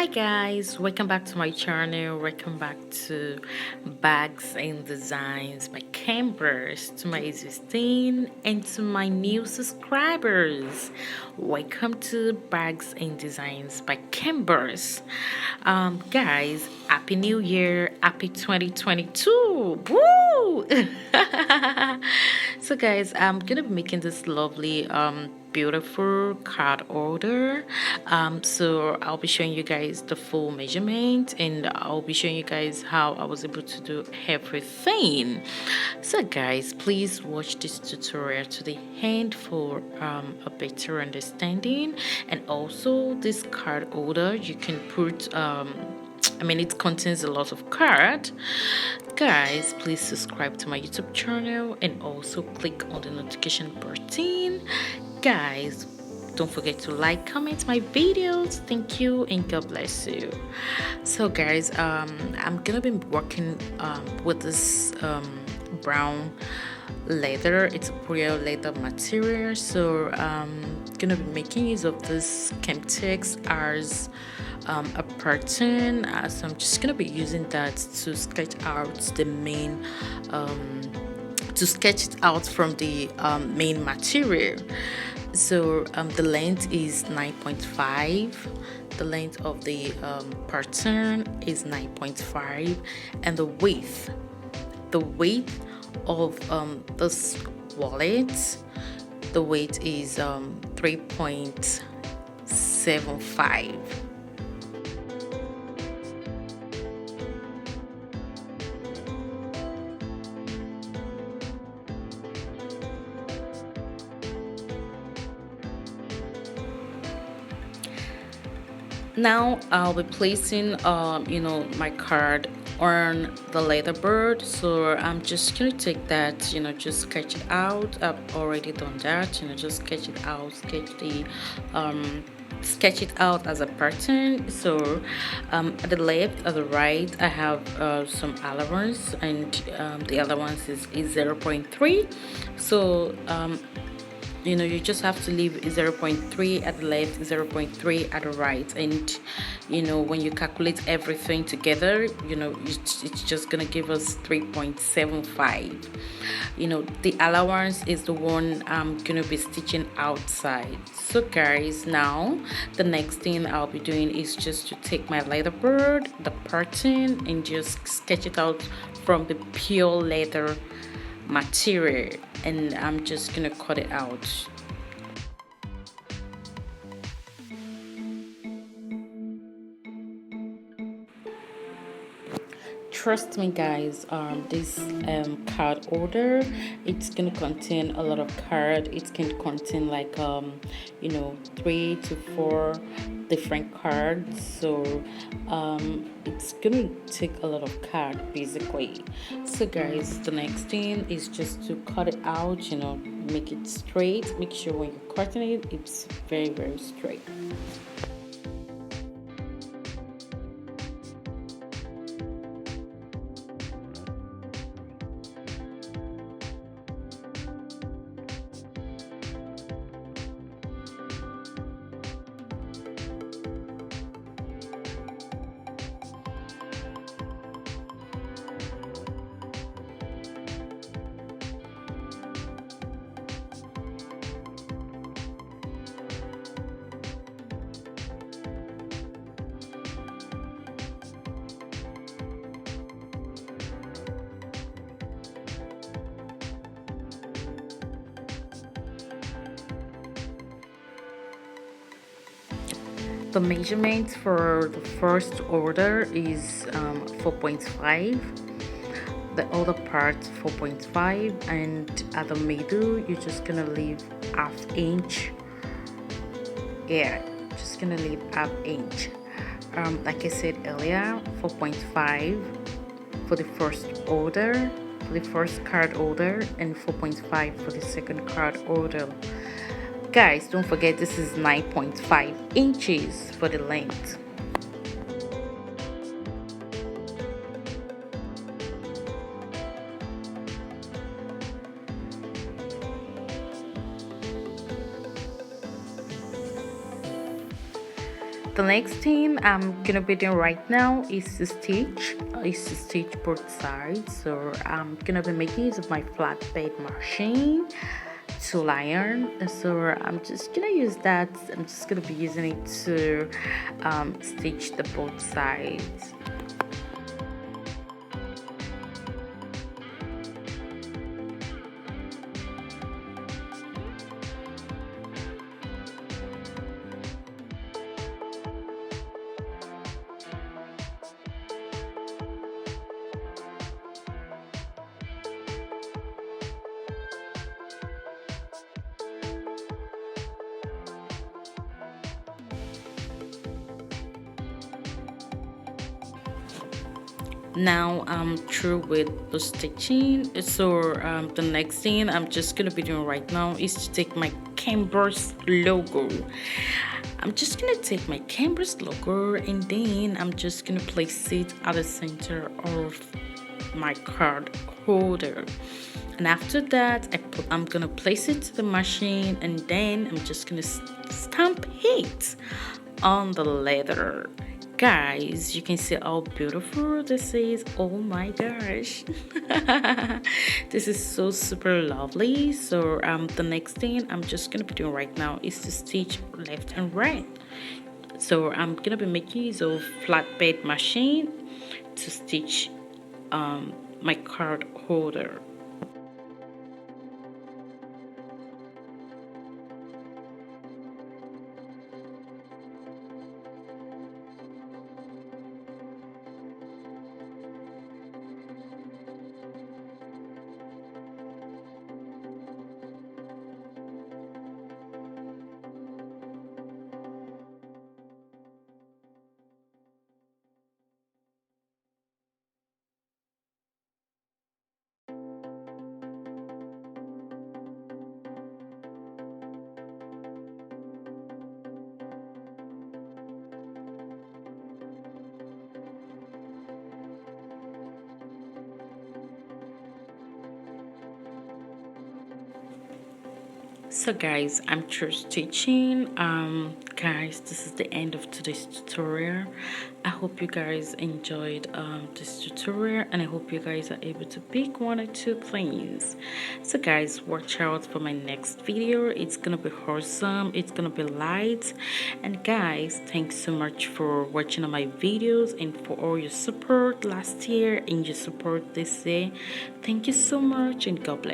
Hi guys, welcome back to my channel. Welcome back to Bags and Designs by Khembuzz, to my existing and to my new subscribers. Welcome to Bags and Designs by Khembuzz. Guys, happy new year, happy 2022. Woo! So guys, I'm gonna be making this lovely beautiful card order. So I'll be showing you guys the full measurement, and I'll be showing you guys how I was able to do everything. So guys, please watch this tutorial to the end for a better understanding. And also this card order, you can put it contains a lot of card. Guys, please subscribe to my YouTube channel and also click on the notification button. Guys, don't forget to like, comment my videos. Thank you and God bless you. So guys, I'm gonna be working with this brown leather. It's a real leather material, so gonna be making use of this Chemtex as a pattern. So I'm just gonna be using that to sketch out the main to sketch it out from the main material. So the length is 9.5. The length of the pattern is 9.5, and the width of this wallet, the weight is 3.75. Now I'll be placing my card on the leather board. So I'm just gonna take that, just sketch it out. I've already done that, just sketch it out, sketch it out as a pattern. So at the left, at the right, I have some allowance, and the allowance is 0.3. So you just have to leave 0.3 at the left, 0.3 at the right, and when you calculate everything together, it's just gonna give us 3.75. The allowance is the one I'm gonna be stitching outside. So guys, now the next thing I'll be doing is just to take my leather board, the pattern, and just sketch it out from the pure leather material, and I'm just gonna cut it out. Trust me guys, this card order, it's gonna contain a lot of card. It can contain like 3 to 4 different cards, so it's gonna take a lot of card basically. So guys, the next thing is just to cut it out, make it straight. Make sure when you're cutting it, it's very, very straight. The measurement for the first order is 4.5. The other part 4.5, and at the middle you're just gonna leave half inch. Yeah, just gonna leave half inch. Like I said earlier, 4.5 for the first order, for the first card order, and 4.5 for the second card order. Guys, don't forget this is 9.5 inches for the length. The next thing I'm gonna be doing right now is to stitch both sides. So I'm gonna be making use of my flatbed machine tool iron. So I'm just gonna use that. I'm just gonna be using it to stitch the both sides. Now I'm through with the stitching. So the next thing I'm just gonna be doing right now is to take my Khembuzz logo. I'm just gonna take my Khembuzz logo and then I'm just gonna place it at the center of my card holder. And after that I'm gonna place it to the machine and then I'm just gonna stamp it on the leather. Guys, you can see how beautiful this is. Oh my gosh. This is so super lovely. So the next thing I'm just gonna be doing right now is to stitch left and right. So I'm gonna be making use of flatbed machine to stitch my card holder. So guys, I'm through stitching. Guys, this is the end of today's tutorial. I hope you guys enjoyed this tutorial and I hope you guys are able to pick one or two things. So guys, watch out for my next video. It's gonna be awesome, it's gonna be light. And guys, thanks so much for watching all my videos and for all your support last year and your support this year. Thank you so much and God bless.